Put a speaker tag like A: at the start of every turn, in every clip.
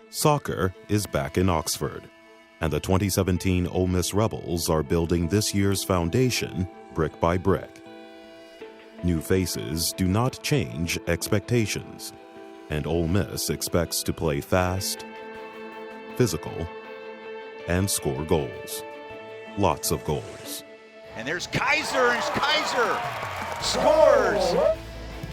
A: Soccer is back in Oxford, and the 2017 Ole Miss Rebels are building this year's foundation brick by brick. New faces do not change expectations, and Ole Miss expects to play fast, physical, and score goals. Lots of goals.
B: And there's Kaiser, and Kaiser scores.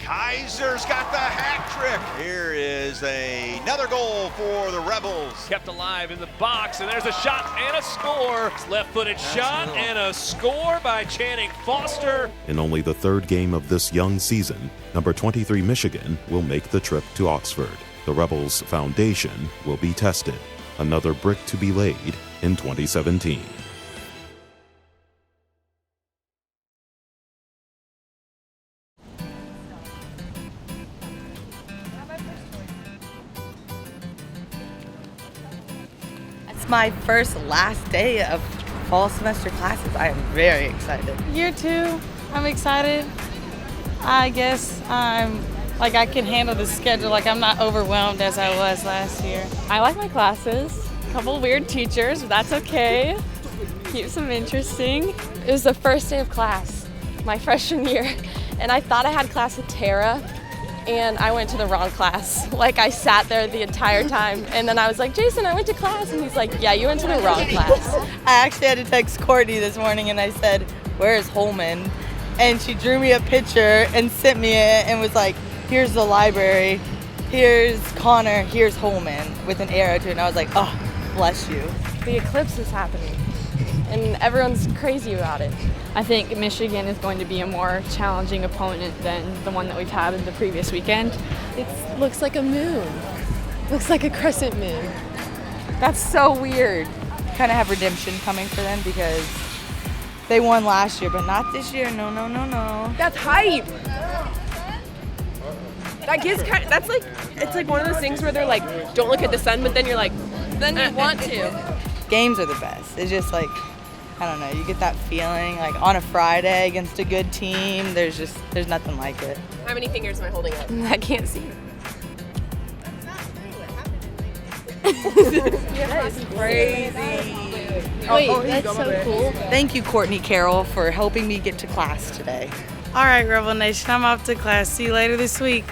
B: Kaiser's got the hat trick. Here is another goal for the Rebels.
C: Kept alive in the box, and there's a shot and a score. Left-footed shot and a score by Channing Foster.
A: In only the third game of this young season, number 23 Michigan will make the trip to Oxford. The Rebels' foundation will be tested. Another brick to be laid in 2017.
D: It's my last day of fall semester classes. I am very excited.
E: Year 2, I'm excited. I guess I can handle the schedule. I'm not overwhelmed as I was last year.
F: I like my classes. A couple weird teachers, but that's okay. Keeps them interesting. It was the first day of class, my freshman year, and I thought I had class with Tara, and I went to the wrong class. I sat there the entire time, and then I was like, Jason, I went to class, and he's like, yeah, you went to the wrong class.
D: I actually had to text Courtney this morning, and I said, where's Holman? And she drew me a picture and sent me it and was like, here's the library, here's Connor, here's Holman, with an arrow to it. And I was like, oh, bless you.
F: The eclipse is happening, and everyone's crazy about it.
G: I think Michigan is going to be a more challenging opponent than the one that we've had in the previous weekend.
F: It looks like a moon. Looks like a crescent moon. That's so weird.
D: Kind of have redemption coming for them because they won last year, but not this year. No.
F: That's hype. That gives that's it's like one of those things where they're like, don't look at the sun, but then you're like, then you want to.
D: Games are the best. It's just I don't know, you get that feeling on a Friday against a good team. There's nothing like it.
F: How many fingers am I holding up?
G: I can't see.
D: That is crazy.
G: Wait, that's so cool.
D: Thank you, Courtney Carroll, for helping me get to class today.
E: All right, Rebel Nation, I'm off to class. See you later this week.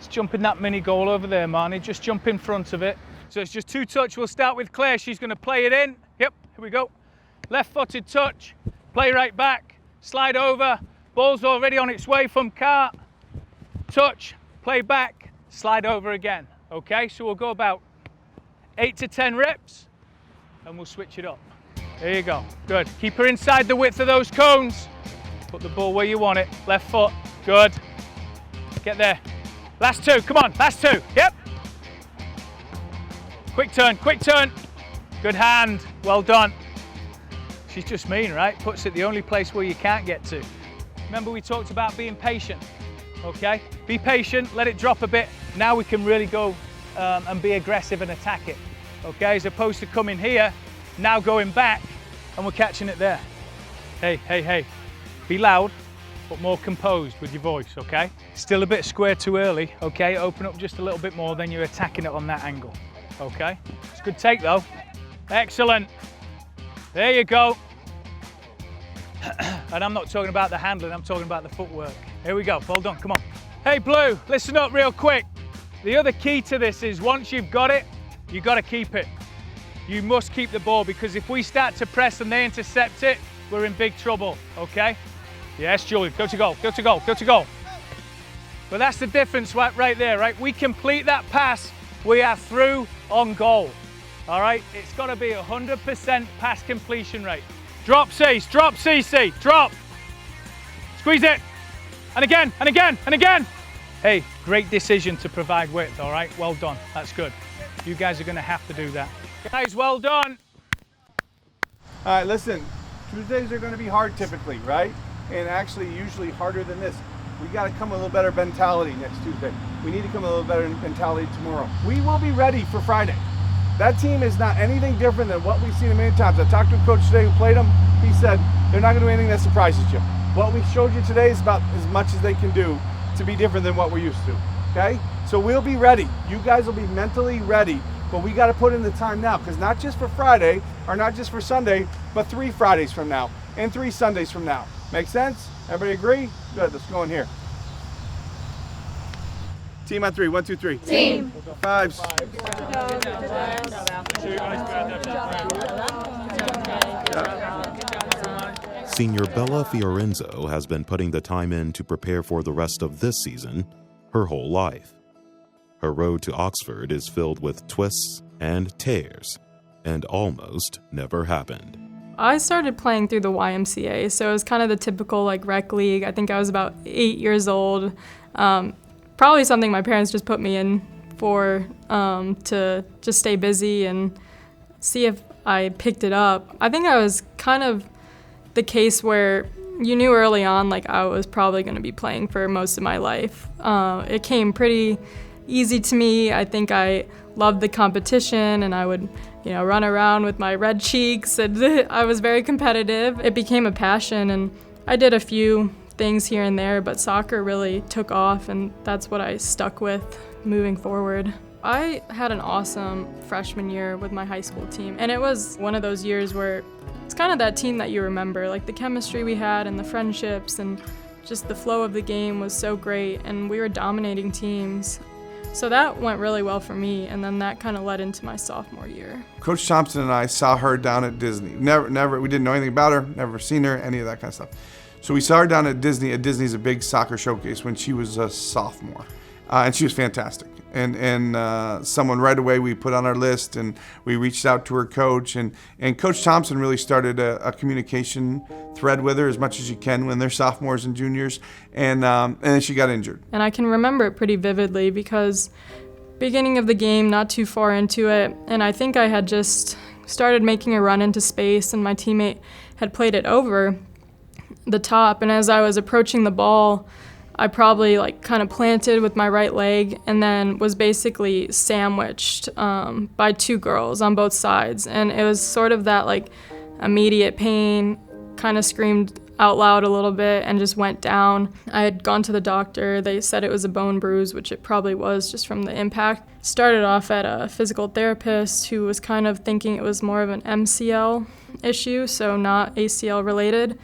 H: Jumping that mini goal over there, Marnie. Just jump in front of it. So it's just 2 touch. We'll start with Claire. She's going to play it in. Yep, here we go. Left-footed touch. Play right back. Slide over. Ball's already on its way from Cart. Touch. Play back. Slide over again. Okay, so we'll go about 8 to 10 reps, and we'll switch it up. There you go. Good. Keep her inside the width of those cones. Put the ball where you want it. Left foot. Good. Get there. Last 2, come on, last 2, yep. Quick turn. Good hand, well done. She's just mean, right? Puts it the only place where you can't get to. Remember we talked about being patient, okay? Be patient, let it drop a bit. Now we can really go and be aggressive and attack it, okay? As opposed to coming here, now going back, and we're catching it there. Hey, be loud, but more composed with your voice, okay? Still a bit square too early, okay? Open up just a little bit more, then you're attacking it on that angle, okay? It's a good take though. Excellent. There you go. And I'm not talking about the handling, I'm talking about the footwork. Here we go, well done, come on. Hey Blue, listen up real quick. The other key to this is once you've got it, you've got to keep it. You must keep the ball because if we start to press and they intercept it, we're in big trouble, okay? Yes, Julie, go to goal. But that's the difference right there, right? We complete that pass, we are through on goal, all right? It's got to be 100% pass completion rate. Drop, CC, drop. Squeeze it, and again. Hey, Great decision to provide width, all right? Well done, that's good. You guys are gonna have to do that. Guys, well done.
I: All right, listen, Tuesdays are gonna be hard typically, right? And actually usually harder than this. We gotta come with a little better mentality next Tuesday. We need to come with a little better mentality tomorrow. We will be ready for Friday. That team is not anything different than what we've seen many times. I talked to a coach today who played them. He said they're not gonna do anything that surprises you. What we showed you today is about as much as they can do to be different than what we're used to, okay? So we'll be ready. You guys will be mentally ready, but we gotta put in the time now, because not just for Friday, or not just for Sunday, but 3 Fridays from now, and 3 Sundays from now. Make sense? Everybody agree? Good, let's go in here. Team on 3, 1, 2, 3.
F: Team.
I: Fives.
A: Senior Bella Fiorenzo has been putting the time in to prepare for the rest of this season, her whole life. Her road to Oxford is filled with twists and tears, and almost never happened.
E: I started playing through the YMCA, so it was kind of the typical like rec league. I think I was about 8 years old. Probably something my parents just put me in for to just stay busy and see if I picked it up. I think I was kind of the case where you knew early on like I was probably going to be playing for most of my life. It came pretty easy to me. I think I loved the competition and I would, run around with my red cheeks, and I was very competitive. It became a passion, and I did a few things here and there, but soccer really took off, and that's what I stuck with moving forward. I had an awesome freshman year with my high school team, and it was one of those years where it's kind of that team that you remember, like the chemistry we had and the friendships and just the flow of the game was so great, and we were dominating teams. So that went really well for me, and then that kind of led into my sophomore year.
I: Coach Thompson and I saw her down at Disney. Never, we didn't know anything about her, never seen her, any of that kind of stuff. So we saw her down at Disney. At Disney's a big soccer showcase when she was a sophomore, and she was fantastic. And someone right away we put on our list, and we reached out to her coach, and Coach Thompson really started a communication thread with her as much as you can when they're sophomores and juniors, and then she got injured.
E: And I can remember it pretty vividly because beginning of the game, not too far into it, and I think I had just started making a run into space, and my teammate had played it over the top, and as I was approaching the ball, I probably kind of planted with my right leg and then was basically sandwiched by 2 girls on both sides. And it was sort of that immediate pain, kind of screamed out loud a little bit and just went down. I had gone to the doctor. They said it was a bone bruise, which it probably was just from the impact. Started off at a physical therapist who was kind of thinking it was more of an MCL issue, so not ACL related.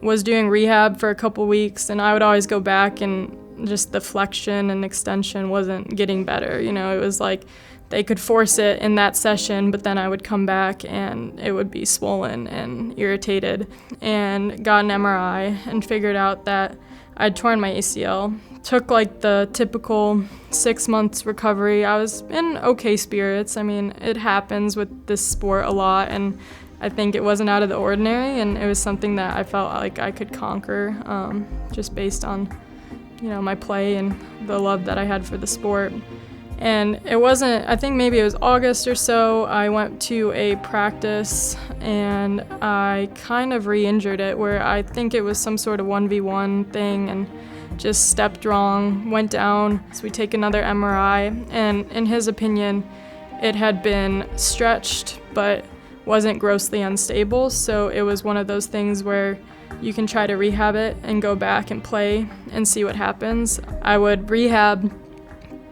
E: Was doing rehab for a couple weeks, and I would always go back, and just the flexion and extension wasn't getting better. It was like they could force it in that session, but then I would come back and it would be swollen and irritated, and got an MRI and figured out that I'd torn my ACL. Took the typical 6 months recovery. I was in okay spirits. I mean, it happens with this sport a lot, and I think it wasn't out of the ordinary, and it was something that I felt like I could conquer just based on, my play and the love that I had for the sport. And it wasn't, I think maybe it was August or so, I went to a practice and I kind of re-injured it, where I think it was some sort of 1v1 thing and just stepped wrong, went down. So we take another MRI, and in his opinion, it had been stretched, but wasn't grossly unstable, so it was one of those things where you can try to rehab it and go back and play and see what happens. I would rehab,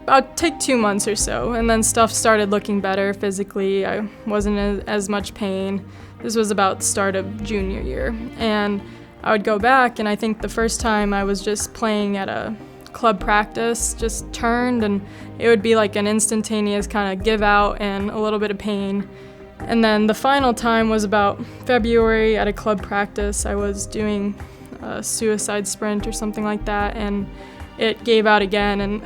E: about take 2 months or so, and then stuff started looking better physically. I wasn't in as much pain. This was about the start of junior year, and I would go back, and I think the first time I was just playing at a club practice, just turned, and it would be like an instantaneous kind of give out and a little bit of pain. And then the final time was about February at a club practice. I was doing a suicide sprint or something like that, and it gave out again, and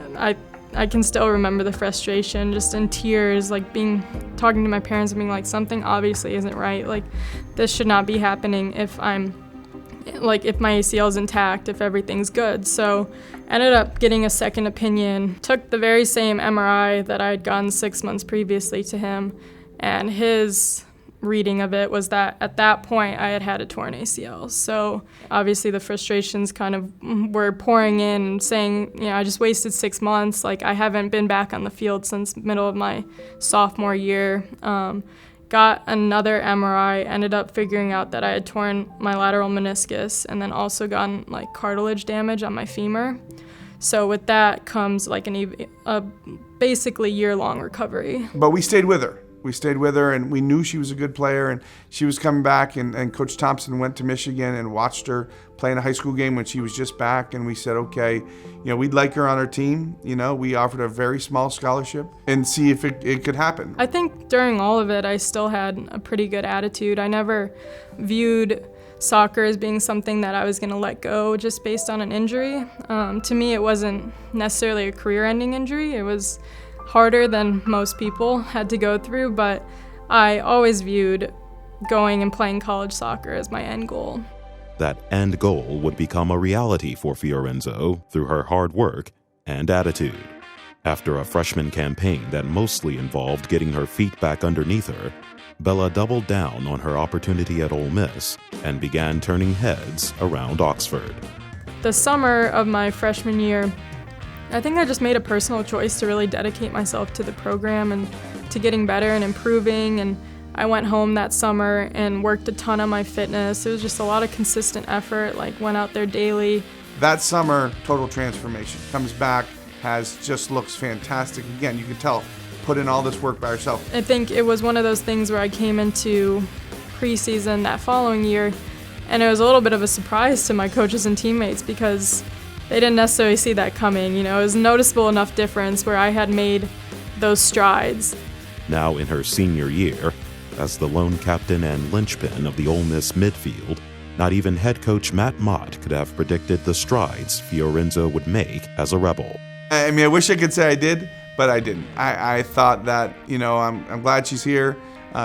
E: I can still remember the frustration, just in tears, talking to my parents and being like, something obviously isn't right. This should not be happening if I'm like if my ACL is intact, if everything's good. So ended up getting a second opinion, took the very same MRI that I had gotten 6 months previously to him, and his reading of it was that at that point I had had a torn ACL. So obviously the frustrations kind of were pouring in and saying, you know, I just wasted 6 months. Like, I haven't been back on the field since middle of my sophomore year. Got another MRI, ended up figuring out that I had torn my lateral meniscus and then also gotten like cartilage damage on my femur. So with that comes like a basically year-long recovery.
I: But we stayed with her. We stayed with her, and we knew she was a good player, and she was coming back, and Coach Thompson went to Michigan and watched her play in a high school game when she was just back, and we said, okay, you know, we'd like her on our team. You know, we offered a very small scholarship and see if it could happen.
E: I think during all of it, I still had a pretty good attitude. I never viewed soccer as being something that I was going to let go just based on an injury. To me, it wasn't necessarily a career-ending injury. It was harder than most people had to go through, but I always viewed going and playing college soccer as my end goal.
A: That end goal would become a reality for Fiorenzo through her hard work and attitude. After a freshman campaign that mostly involved getting her feet back underneath her, Bella doubled down on her opportunity at Ole Miss and began turning heads around Oxford.
E: The summer of my freshman year, I think I just made a personal choice to really dedicate myself to the program and to getting better and improving. And I went home that summer and worked a ton on my fitness. It was just a lot of consistent effort, like went out there daily.
I: That summer, total transformation. Comes back, just looks fantastic. Again, you could tell, put in all this work by herself.
E: I think it was one of those things where I came into preseason that following year, and it was a little bit of a surprise to my coaches and teammates because they didn't necessarily see that coming. You know, it was a noticeable enough difference where I had made those strides.
A: Now in her senior year, as the lone captain and linchpin of the Ole Miss midfield, not even head coach Matt Mott could have predicted the strides Fiorenzo would make as a Rebel.
I: I mean, I wish I could say I did, but I didn't. I thought that, you know, I'm glad she's here.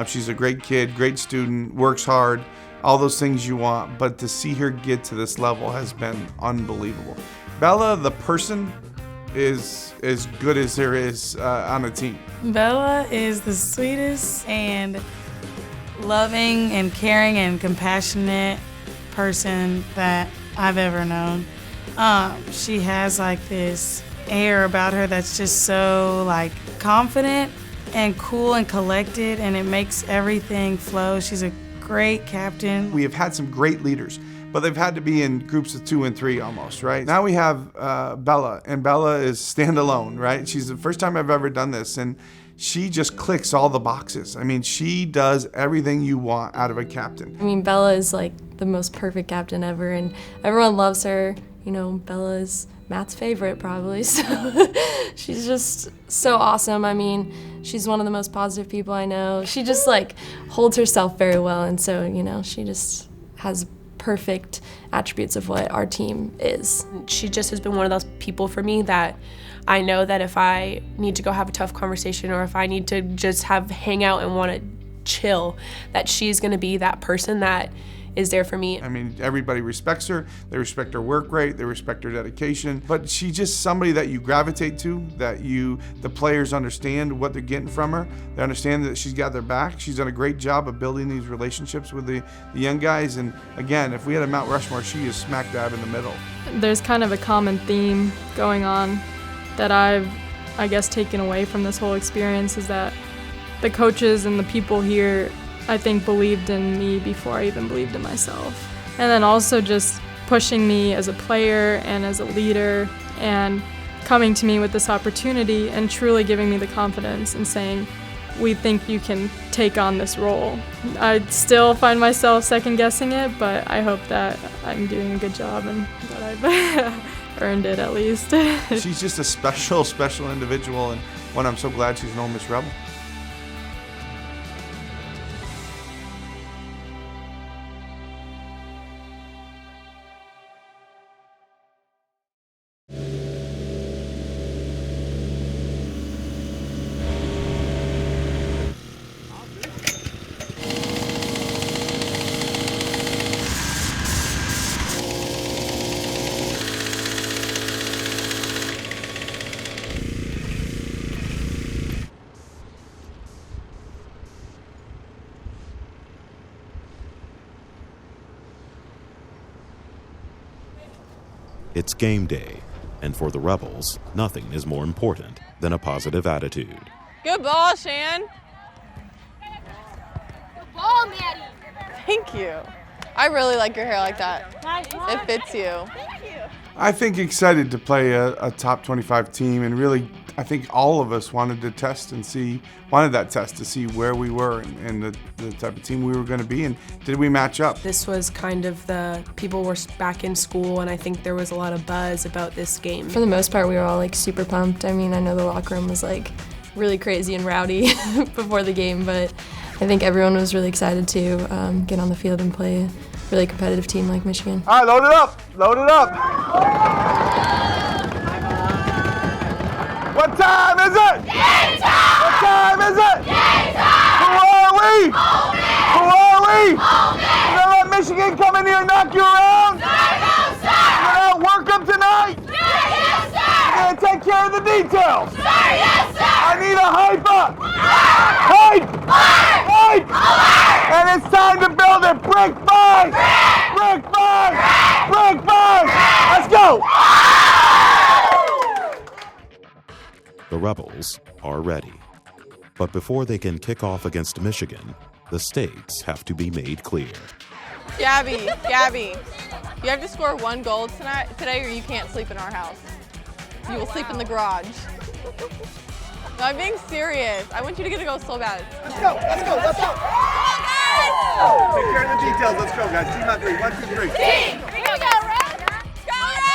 I: She's a great kid, great student, works hard, all those things you want, but to see her get to this level has been unbelievable. Bella, the person, is as good as there is on the team.
J: Bella is the sweetest and loving and caring and compassionate person that I've ever known. She has like this air about her that's just so like confident and cool and collected, and it makes everything flow. She's a great captain.
I: We have had some great leaders, but they've had to be in groups of 2 and 3 almost, right? Now we have Bella, and Bella is standalone, right? She's the first time I've ever done this, and she just clicks all the boxes. I mean, she does everything you want out of a captain.
F: I mean, Bella is like the most perfect captain ever, and everyone loves her. You know, Bella is Matt's favorite probably, so she's just so awesome. I mean, she's one of the most positive people I know. She just like holds herself very well, and so, you know, she just has perfect attributes of what our team is.
K: She just has been one of those people for me that I know that if I need to go have a tough conversation or if I need to just hang out and want to chill, that she's going to be that person that is there for me.
I: I mean, everybody respects her. They respect her work rate. They respect her dedication. But she's just somebody that you gravitate to, that the players understand what they're getting from her. They understand that she's got their back. She's done a great job of building these relationships with the young guys. And again, if we had a Mount Rushmore, she is smack dab in the middle.
E: There's kind of a common theme going on that I've, I guess, taken away from this whole experience is that the coaches and the people here, I think, believed in me before I even believed in myself. And then also just pushing me as a player and as a leader and coming to me with this opportunity and truly giving me the confidence and saying, we think you can take on this role. I still find myself second guessing it, but I hope that I'm doing a good job and that I've earned it at least.
I: She's just a special, special individual, and one I'm so glad she's an Ole Miss Rebel.
A: It's game day, and for the Rebels, nothing is more important than a positive attitude.
F: Good ball, Shan.
L: Good ball, Maddie.
F: Thank you. I really like your hair like that. It fits you.
I: I think excited to play a top 25 team, and really, I think all of us wanted that test to see where we were and the type of team we were going to be, and did we match up?
K: This was kind of people were back in school, and I think there was a lot of buzz about this game.
M: For the most part, we were all like super pumped. I mean, I know the locker room was like really crazy and rowdy before the game, but I think everyone was really excited to get on the field and play a really competitive team like Michigan.
I: All right, load it up. Load it up. What time is it?
L: Game time!
I: What time is it?
L: Game time!
I: Who are we?
L: Ole Miss!
I: Who are we?
L: Ole Miss!
I: You gonna let Michigan come in here and knock you around?
L: Sir, no, sir!
I: You gonna outwork them tonight?
L: Sir, yes, sir!
I: You gonna take care of the details?
L: Sir, yes, sir!
I: I need a hype up.
L: Alert!
I: Hype! Hype!
L: Alert!
I: And it's time to build it brick by brick by brick by. Let's go!
A: The Rebels are ready. But before they can kick off against Michigan, the stakes have to be made clear.
F: Gabby, you have to score 1 goal today or you can't sleep in our house. You will sleep in the garage. No, I'm being serious. I want you to get a goal so bad.
I: Let's go! Let's go! Let's go! Take care of the details. Let's go, guys. Team on 3. 1, 2, 3.
L: Team! We go, Red! Go, Red!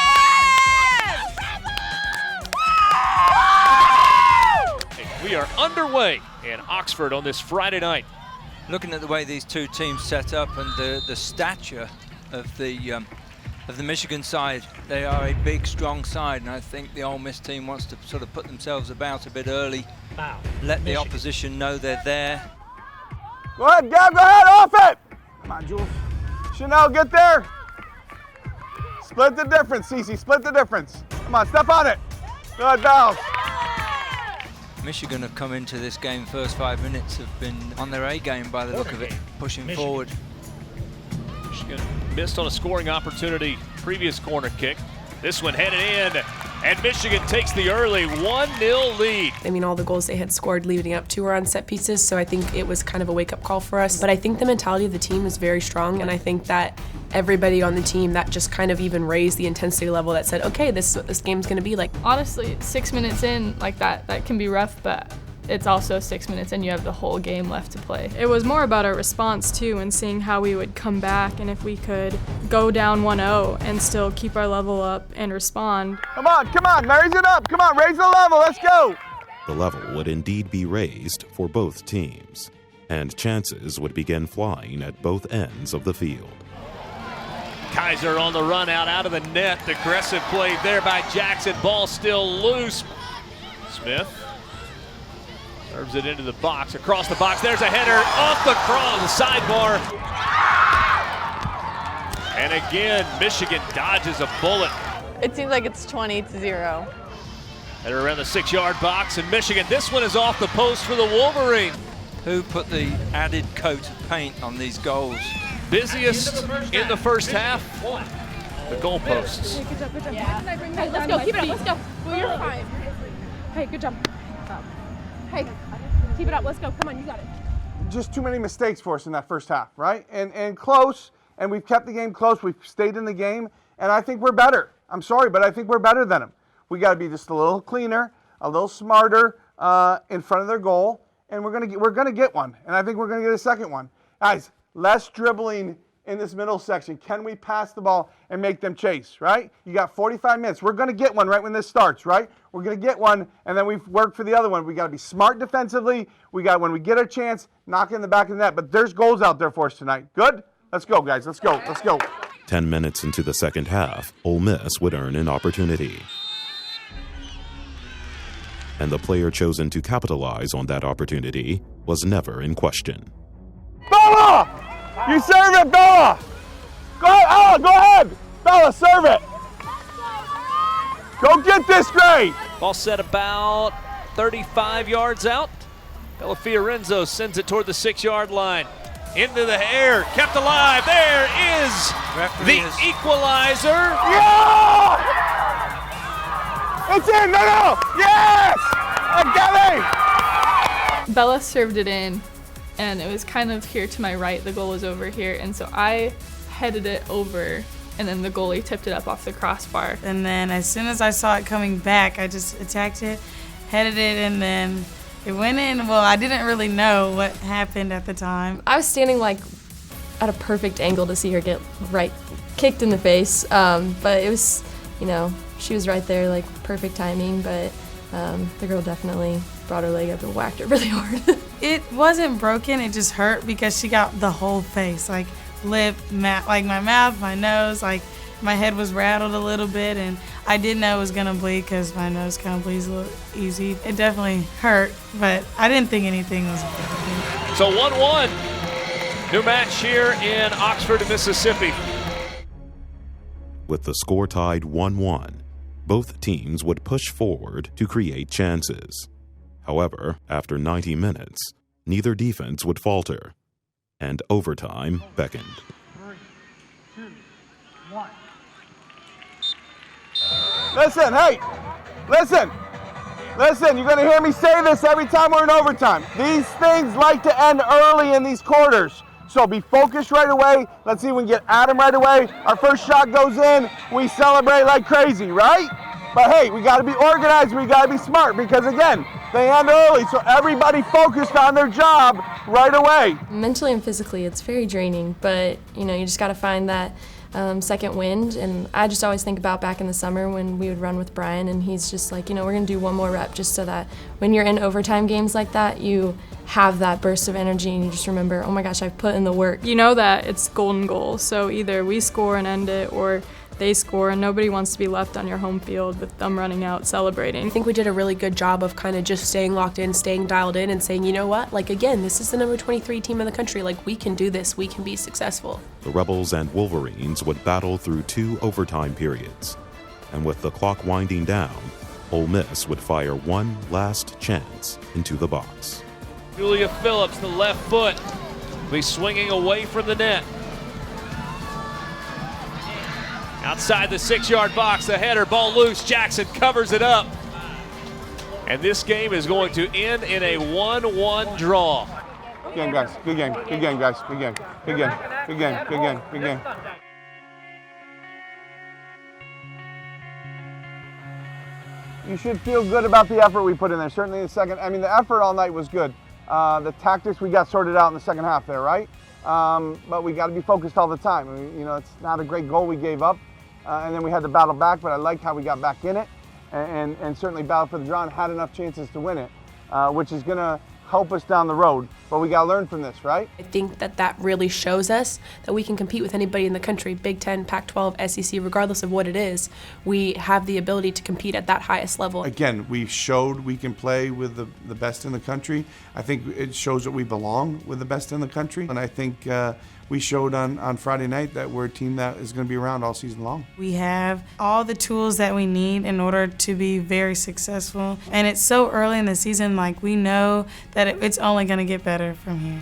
C: We are underway in Oxford on this Friday night.
N: Looking at the way these two teams set up and the stature of the Michigan side, they are a big, strong side, and I think the Ole Miss team wants to sort of put themselves about a bit early, let the opposition know they're there.
I: Go ahead, Gab, go ahead, off it! Come on, Jules. Chanel, get there. Split the difference, Cece, split the difference. Come on, step on it. Good, bounce.
N: Michigan have come into this game, first 5 minutes have been on their A game by the look of it, pushing forward.
C: Michigan missed on a scoring opportunity, previous corner kick. This one headed in, and Michigan takes the early 1-0 lead.
K: I mean, all the goals they had scored leading up to were on set pieces, so I think it was kind of a wake-up call for us. But I think the mentality of the team was very strong, and I think that everybody on the team, that just kind of even raised the intensity level that said, okay, this is what this game's gonna be like.
E: Honestly, 6 minutes in like that can be rough, but it's also 6 minutes and you have the whole game left to play. It was more about our response too, and seeing how we would come back and if we could go down 1-0 and still keep our level up and respond.
I: Come on, raise it up. Come on, raise the level, let's go.
A: The level would indeed be raised for both teams, and chances would begin flying at both ends of the field.
C: Kaiser on the run out of the net. Aggressive play there by Jackson. Ball still loose. Smith serves it into the box, across the box. There's a header off the cross, the sidebar. And again, Michigan dodges a bullet.
F: It seems like it's 20-0.
C: Header around the 6-yard box, and Michigan, this one is off the post for the Wolverine.
N: Who put the added coat of paint on these goals?
C: Busiest in the first half, the goalposts.
L: Good job, good job. Yeah. Hey, let's go, keep it up, let's go. Well, you're fine. Hey, good job. Hey, keep it up, let's go. Come on, you got it.
I: Just too many mistakes for us in that first half, right? And close, and we've kept the game close. We've stayed in the game, and I think we're better. I'm sorry, but I think we're better than them. We got to be just a little cleaner, a little smarter in front of their goal, and we're gonna get one. And I think we're gonna get a second one. Guys, less dribbling in this middle section. Can we pass the ball and make them chase, right? You got 45 minutes. We're going to get one right when this starts, right? We're going to get one, and then we've worked for the other one. We got to be smart defensively. We got, when we get a chance, knock in the back of the net. But there's goals out there for us tonight. Good? Let's go, guys. Let's go. Let's go.
A: 10 minutes into the second half, Ole Miss would earn an opportunity. And the player chosen to capitalize on that opportunity was never in question.
I: Bella! You serve it, Bella! Go ahead, Ella, go ahead! Bella, serve it! Go get this, Gray!
C: Ball set about 35 yards out. Bella Fiorenzo sends it toward the 6-yard line. Into the air, kept alive. There is the equalizer.
I: Yeah! It's in. No. Yes. Agave.
E: Bella served it in, and it was kind of here to my right. The goal was over here, and so I headed it over, and then the goalie tipped it up off the crossbar.
J: And then as soon as I saw it coming back, I just attacked it, headed it, and then it went in. Well, I didn't really know what happened at the time.
M: I was standing like at a perfect angle to see her get kicked in the face, but it was, you know, she was right there, like perfect timing, but the girl definitely brought her leg up and whacked her really hard.
J: It wasn't broken, it just hurt because she got the whole face, like lip, like my mouth, my nose, like my head was rattled a little bit, and I didn't know it was gonna bleed because my nose kind of bleeds a little easy. It definitely hurt, but I didn't think anything was broken.
C: So 1-1, new match here in Oxford, Mississippi.
A: With the score tied 1-1, both teams would push forward to create chances. However, after 90 minutes, neither defense would falter, and overtime beckoned.
I: 3, 2, 1. Listen, hey, listen, you're going to hear me say this every time we're in overtime. These things like to end early in these quarters. So be focused right away. Let's see if we can get at them right away. Our first shot goes in, we celebrate like crazy, right? But hey, we got to be organized, we got to be smart, because again, they end early, so everybody focused on their job right away.
M: Mentally and physically, it's very draining, but you know, you just got to find that second wind. And I just always think about back in the summer when we would run with Brian, and he's just like, you know, we're gonna do one more rep just so that when you're in overtime games like that, you have that burst of energy and you just remember, oh my gosh, I've put in the work.
E: You know that it's golden goal, so either we score and end it, or they score, and nobody wants to be left on your home field with them running out celebrating.
K: I think we did a really good job of kind of just staying locked in, staying dialed in, and saying, you know what, like again, this is the number 23 team in the country, like we can do this, we can be successful.
A: The Rebels and Wolverines would battle through 2 overtime periods, and with the clock winding down, Ole Miss would fire one last chance into the box.
C: Julia Phillips, the left foot, will be swinging away from the net. Outside the 6-yard box, the header, ball loose. Jackson covers it up. And this game is going to end in a 1-1 draw.
I: Good game, guys. Good game. Good game, guys. Good game. Good game. Good game. Good game. Good game. You should feel good about the effort we put in there. Certainly the second. I mean, the effort all night was good. The tactics we got sorted out in the second half there, right? But we got to be focused all the time. I mean, you know, it's not a great goal we gave up. And then we had to battle back, but I liked how we got back in it and certainly battled for the draw and had enough chances to win it, which is going to help us down the road. But we got to learn from this, right?
K: I think that really shows us that we can compete with anybody in the country, Big Ten, Pac-12, SEC, regardless of what it is. We have the ability to compete at that highest level.
O: Again, we showed we can play with the best in the country. I think it shows that we belong with the best in the country. And I think we showed on Friday night that we're a team that is going to be around all season long.
J: We have all the tools that we need in order to be very successful. And it's so early in the season, like we know that it's only going to get better from here.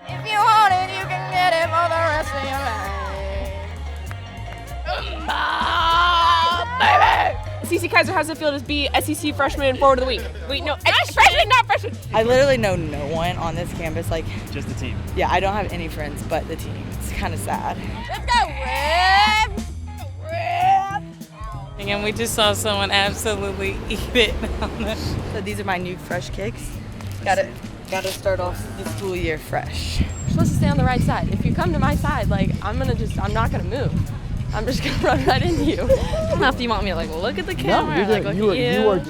L: If you want it, you can get it for the rest of your life. Baby!
F: CC Kaiser has the field as B, SEC freshman forward of the week. Wait, no, freshman, not freshman.
D: I literally know no one on this campus. Like,
P: just the team.
D: Yeah, I don't have any friends but the team. It's kind of sad.
L: Let's go, Rip!
J: And we just saw someone absolutely eat it.
D: So these are my new fresh kicks. Gotta start off the school year fresh.
F: You're supposed to stay on the right side. If you come to my side, like, I'm not gonna move. I'm just gonna run right into you. I don't know if you want me to like look at the camera or like look at you.